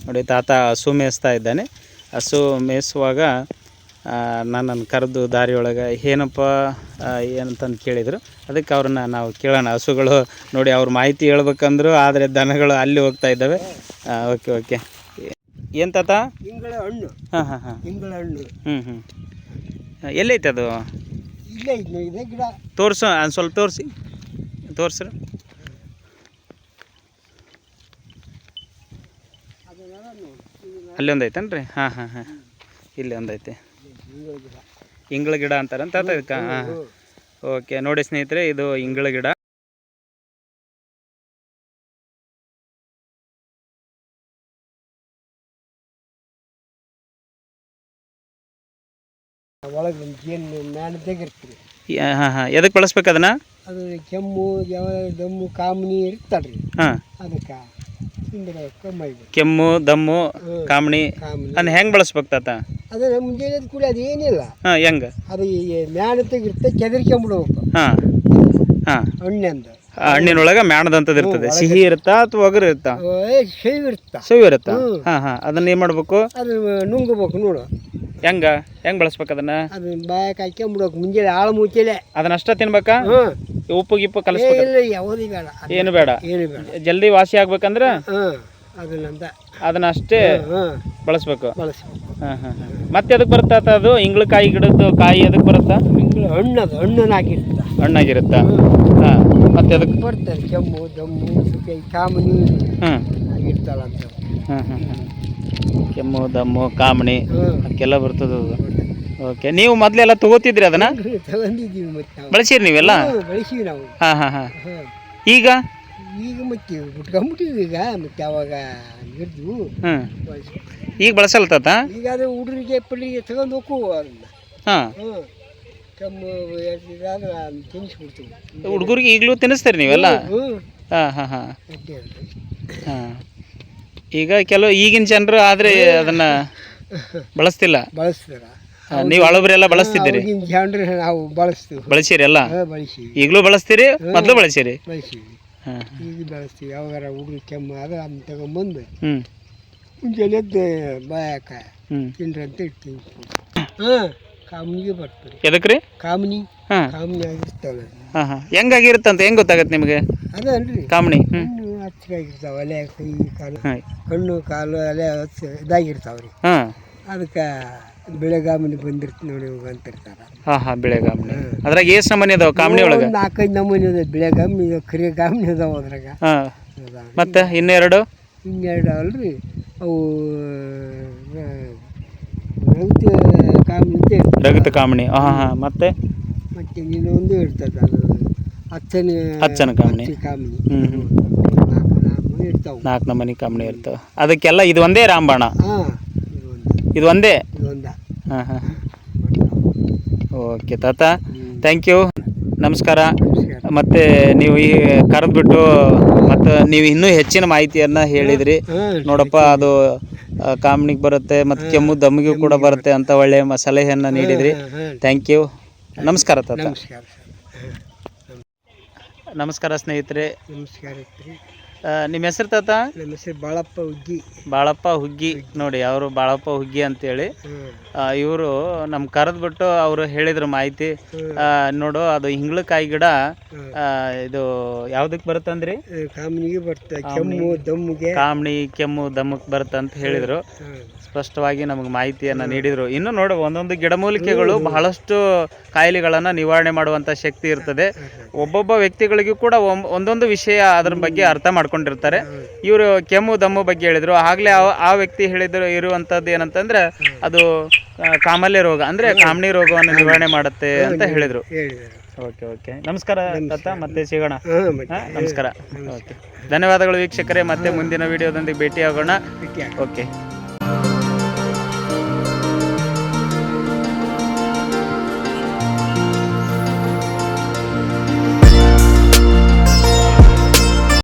ನೋಡಿ ತಾತ ಹಸು ಮೇಯಿಸ್ತಾ ಇದ್ದಾನೆ. ಹಸು ಮೇಯಿಸುವಾಗ ನನ್ನನ್ನು ಕರೆದು ದಾರಿಯೊಳಗೆ ಏನಪ್ಪ ಏನಂತಂದು ಕೇಳಿದರು. ಅದಕ್ಕೆ ಅವ್ರನ್ನ ನಾವು ಕೇಳೋಣ. ಹಸುಗಳು ನೋಡಿ ಅವ್ರ ಮಾಹಿತಿ ಹೇಳ್ಬೇಕಂದ್ರು, ಆದರೆ ದನಗಳು ಅಲ್ಲಿ ಹೋಗ್ತಾ ಇದ್ದಾವೆ. Okay okay. ಏನು ತಾತ? ಇಂಗಳ ಹಣ್ಣು. ಹಾಂ ಹಾಂ ಹಾಂ, ಇಂಗಳ ಹಣ್ಣು. ಎಲ್ಲೈತೆ ಅದು? ಇಲ್ಲೇ ಇದೆ ಗಿಡ. ತೋರಿಸು, ಸ್ವಲ್ಪ ತೋರಿಸ್ರಿ. ಅಲ್ಲಿ ಒಂದೈತೇನ್ರಿ? ಹಾಂ ಹಾಂ ಹಾಂ, ಇಲ್ಲಿ ಒಂದೈತೆ. ಇಂಗಳ ಗಿಡ ಅಂತಾರಂತ ಅದಕ್ಕೆ. ಹಾಂ, ಓಕೆ. ನೋಡಿ ಸ್ನೇಹಿತರೆ, ಇದು ಇಂಗಳ ಗಿಡ. ಒಳಗೆ ಜೇನು ಮ್ಯಾಣದಾಗಿರ್ತೀರಿ. ಹಾಂ ಹಾಂ, ಎದಕ್ಕೆ ಬಳಸ್ಬೇಕು ಅದನ್ನು? ಅದು ಕೆಮ್ಮು ದಮ್ಮು ಕಾಮನಿ ಇರ್ತಾಳ್ರಿ. ಹಾಂ, ಅದಕ್ಕೆ ಕೆಮ್ಮು ದಮ್ಮು ಕಾಮಣಿ ಅದನ್ನ ಹೆಂಗೆ ಬಳಸ್ಬೇಕು ತಾತ? ಅದು ಮುಂಜಾನೆ ಕೂಡ ಅದೇನಿಲ್ಲ. ಹಾಂ, ಹೆಂಗೆ? ಅದು ಮ್ಯಾಣದಾಗಿರುತ್ತೆ, ಕೆದರ್ಕೊಂಬಿಡ್ಬೇಕು. ಹಾಂ ಹಾಂ, ಹಣ್ಣಿಂದ ಹಣ್ಣಿನೊಳಗೆ ಮ್ಯಾಣದಂಥದ್ದು ಇರ್ತದೆ. ಸಿಹಿ ಇರುತ್ತಾ ಅಥವಾ ಒಗರು ಇರುತ್ತಾ? ಸೇವ್ ಇರುತ್ತಾ? ಸೇವ್ ಇರುತ್ತಾ? ಹಾಂ ಹಾಂ, ಅದನ್ನ ಏನು ಮಾಡ್ಬೇಕು? ಅದು ನುಂಗಬೇಕು. ನೋಡು ಹೆಂಗೆ ಬಳಸ್ಬೇಕು ಅದನ್ನ? ಅದನ್ನ ಬಾಯಕ್ಕೆ ಹಾಕ್ಕೊಂಬಿಡ್ಬೇಕು. ಮುಂಜಾನೆ ಆಳು ಮುಚ್ಚಲೆ ಅದನ್ನ ಅಷ್ಟ ತಿನ್ಬೇಕಾ? ಉಪ್ಪು ಗಿಪ್ಪು ಕಲಿಸ್ಬೇಕು? ಯಾವುದೇ ಬೇಡ, ಏನು ಬೇಡ. ಜಲ್ದಿ ವಾಸಿ ಆಗ್ಬೇಕಂದ್ರೆ ಅದನ್ನ ಅಷ್ಟೇ ಬಳಸ್ಬೇಕು. ಹಾಂ ಹಾಂ ಹಾಂ. ಮತ್ತೆ ಅದಕ್ಕೆ ಬರುತ್ತಾ ಅದು? ಇಂಗ್ಳಕಾಯಿ ಗಿಡದ್ದು ಕಾಯಿ ಅದಕ್ಕೆ ಬರುತ್ತಾ? ಹಣ್ಣದು ಹಣ್ಣಾಗಿರುತ್ತ. ಹಣ್ಣಾಗಿರುತ್ತಾ? ಹಾಂ. ಮತ್ತೆ ಅದಕ್ಕೆ ಬರ್ತಾರೆ ಕೆಮ್ಮು ದಮ್ಮು ಕಾಮನಿ. ಹಾಂ, ಇರ್ತಲ್ಲ ಅಂತ. ಹಾಂ ಹಾಂ ಹಾಂ, ಕೆಮ್ಮು ದಮ್ಮು ಕಾಮಣಿ ಅದಕ್ಕೆಲ್ಲ ಬರ್ತದೆ ಅದು. ಓಕೆ. ನೀವು ಮೊದಲೆಲ್ಲ ತಗೋತಿದ್ರಿ ಅದನ್ನ? ತಗೊಂಡಿದ್ದೀವಿ. ಮತ್ತೆ ಬಳಸಿರಿ ನೀವೆಲ್ಲ? ಬಳಸಿವಿ ನಾವು. ಹಾಂ ಹಾಂ ಹಾಂ. ಈಗ ಮತ್ತೆ ಬಿಟ್ಕೊಂಡ್ಬಿಟ್ಟಿವಿ. ಈಗ ಮತ್ತೆ ಅವಾಗ ಹಿಡಿದ್ವು. ಈಗ ಬಳಸಲ್ಲ ತಾತ? ಈಗ ಅದು ಹುಡುಗರಿಗೆ ಪಳ್ಳಿಗೆ ತಗೊಂಡು ಹೋಗು ಅದನ್ನ. ಹಾಂ, ಕೆಮ್ಮು ತಿನ್ನಿಸ್ಬಿಡ್ತೀವಿ. ಹುಡುಗರಿಗೆ ಈಗಲೂ ತಿನ್ನಿಸ್ತೀರಿ ನೀವೆಲ್ಲ? ಹಾಂ ಹಾಂ ಹಾಂ ಹಾಂ. ಈಗ ಕೆಲವು ಈಗಿನ ಜನರು ಆದರೆ ಅದನ್ನು ಬಳಸ್ತಿಲ್ಲ. ಬಳಸ್ತಾರ. ನೀವು ಹಳಬರೆಲ್ಲ ಬಳಸ್ತಿದ್ದೀರಿ? ಜನರು ನಾವು ಬಳಸ್ತೀವಿ. ಬಳಸಿರಿ ಎಲ್ಲ? ಬಳಸಿವಿ. ಈಗಲೂ ಬಳಸ್ತೀರಿ? ಮೊದಲು ಬಳಸಿರಿ? ಬಳಸಿವಿ. ಈಗ ಬಳಸ್ತೀವಿ. ಯಾವಾಗಾರ ಹುಡುಗ ಕೆಮ್ಮು ಆದ್ರೆ ಅದನ್ನ ತಗೊಂಬಂದು ಹ್ಞೂ ಮುಂಜಾನೆ ಬಾಯಕ ತಿನ್ರಿ ಅಂತ ಇಡ್ತೀವಿ. ಹಾಂ, ಕಾಮನಿಗೆ ಬರ್ತಾರೆ. ಎದಕ್ಕೆ ರೀ? ಕಾಮನಿ. ಹಾಂ, ಕಾಮನಿ ಆಗಿರ್ತಾವೆ. ಹಾಂ ಹಾಂ. ಹೆಂಗಾಗಿರುತ್ತಂತ ಹೆಂಗೆ ಗೊತ್ತಾಗತ್ತೆ ನಿಮಗೆ? ಅದನ್ರಿ ಕಾಮಣಿ ಹಚ್ಚಾಗಿರ್ತಾವೆ. ಅಲೆ ಕೈ ಕಾಲು ಕಣ್ಣು ಕಾಲು ಅಲೆ ಇದಾಗಿರ್ತಾವ್ರಿ. ಹಾಂ, ಅದಕ್ಕೆ ಬೆಳೆಗಾಮನಿ ಬಂದಿರ್ತೀವಿ ನೋಡಿ ಅಂತಿರ್ತಾರೆ. ಹಾಂ ಹಾಂ, ಬೆಳೆಗಾಮನಿ. ಅದ್ರಾಗ ಎಷ್ಟು ನಮೂನಿ ಅದಾವ ಕಾಮಣಿ ಒಳಗೆ? 4-5 ನಮೂನಿ ಅದ. ಬೆಳೆಗಾಮನಿ ಕರಿಗಾಮನಿ ಅದಾವ ಅದ್ರಾಗ. ಹಾಂ, ಮತ್ತೆ ಇನ್ನೆರಡು ಅಲ್ರಿ ಅವು ಕಾಮನಿ. ರಗತ ಕಾಮಣಿ. ಹಾಂ ಹಾಂ. ಮತ್ತೆ ಇನ್ನೊಂದು ಇರ್ತದೆ. ಅದು ಹಚ್ಚನ ಕಾಮಣಿ. ಹ್ಞೂ 4 ನಮೂನಿ ಕಾಮಣಿ ಇರ್ತವೆ. ಅದಕ್ಕೆಲ್ಲ ಇದು ಒಂದೇ ರಾಮಬಾಣ? ಇದು ಒಂದೇ? ಹಾಂ ಹಾಂ. ಓಕೆ ತಾತ, ಥ್ಯಾಂಕ್ ಯು, ನಮಸ್ಕಾರ. ಮತ್ತು ನೀವು ಈ ಕರೆದ್ಬಿಟ್ಟು ಮತ್ತು ನೀವು ಇನ್ನೂ ಹೆಚ್ಚಿನ ಮಾಹಿತಿಯನ್ನು ಹೇಳಿದ್ರಿ. ನೋಡಪ್ಪ, ಅದು ಕಾಮಣಿಗೆ ಬರುತ್ತೆ ಮತ್ತು ಕೆಮ್ಮು ದಮ್ಮಿಗೂ ಕೂಡ ಬರುತ್ತೆ ಅಂತ ಒಳ್ಳೆಯ ಸಲಹೆಯನ್ನು ನೀಡಿದ್ರಿ. ಥ್ಯಾಂಕ್ ಯು, ನಮಸ್ಕಾರ ತಾತ. ನಮಸ್ಕಾರ ಸ್ನೇಹಿತರೆ. ನಮಸ್ಕಾರ. ನಿಮ್ಮ ಹೆಸರು ತಾತ? ನಮ್ಮ ಹೆಸರು ಬಾಳಪ್ಪ ಹುಗ್ಗಿ. ಬಾಳಪ್ಪ ಹುಗ್ಗಿ. ನೋಡಿ, ಅವರು ಬಾಳಪ್ಪ ಹುಗ್ಗಿ ಅಂತೇಳಿ ಇವರು ನಮ್ಮ ಕರೆದ್ಬಿಟ್ಟು ಅವರು ಹೇಳಿದ್ರು ಮಾಹಿತಿ. ನೋಡು, ಅದು ಇಂಗ್ಳಕಾಯಿ ಗಿಡ ಇದು ಯಾವುದಕ್ಕೆ ಬರುತ್ತಂದ್ರಿ? ಕಾಮನಿಗೆ ಬರುತ್ತೆ. ಕೆಮ್ಮು ದಮ್ಮಿಗೆ. ಕಾಮಣಿ ಕೆಮ್ಮು ದಮ್ಮಕ್ಕೆ ಬರುತ್ತೆ ಅಂತ ಹೇಳಿದರು. ಸ್ಪಷ್ಟವಾಗಿ ನಮಗೆ ಮಾಹಿತಿಯನ್ನು ನೀಡಿದರು. ಇನ್ನು ನೋಡು, ಒಂದೊಂದು ಗಿಡಮೂಲಿಕೆಗಳು ಬಹಳಷ್ಟು ಕಾಯಿಲೆಗಳನ್ನು ನಿವಾರಣೆ ಮಾಡುವಂಥ ಶಕ್ತಿ ಇರ್ತದೆ. ಒಬ್ಬೊಬ್ಬ ವ್ಯಕ್ತಿಗಳಿಗೂ ಕೂಡ ಒಂದೊಂದು ವಿಷಯ ಅದರ ಬಗ್ಗೆ ಅರ್ಥ ಮಾಡ್ಕೊಂಡಿರ್ತಾರೆ. ಇವರು ಕೆಮ್ಮು ದಮ್ಮು ಬಗ್ಗೆ ಹೇಳಿದರು. ಆಗಲೇ ಆ ವ್ಯಕ್ತಿ ಹೇಳಿದ್ರು ಇರುವಂಥದ್ದು ಏನಂತಂದ್ರೆ ಅದು ಕಾಮಾಲೆ ರೋಗ, ಅಂದರೆ ಕಾಮಣಿ ರೋಗವನ್ನು ನಿವಾರಣೆ ಮಾಡುತ್ತೆ ಅಂತ ಹೇಳಿದರು. ಓಕೆ ಓಕೆ, ನಮಸ್ಕಾರ ತಾತ, ಮತ್ತೆ ಸಿಗೋಣ. ನಮಸ್ಕಾರ. ಓಕೆ, ಧನ್ಯವಾದಗಳು ವೀಕ್ಷಕರೇ. ಮತ್ತೆ ಮುಂದಿನ ವಿಡಿಯೋದೊಂದಿಗೆ ಭೇಟಿಯಾಗೋಣ. ಓಕೆ.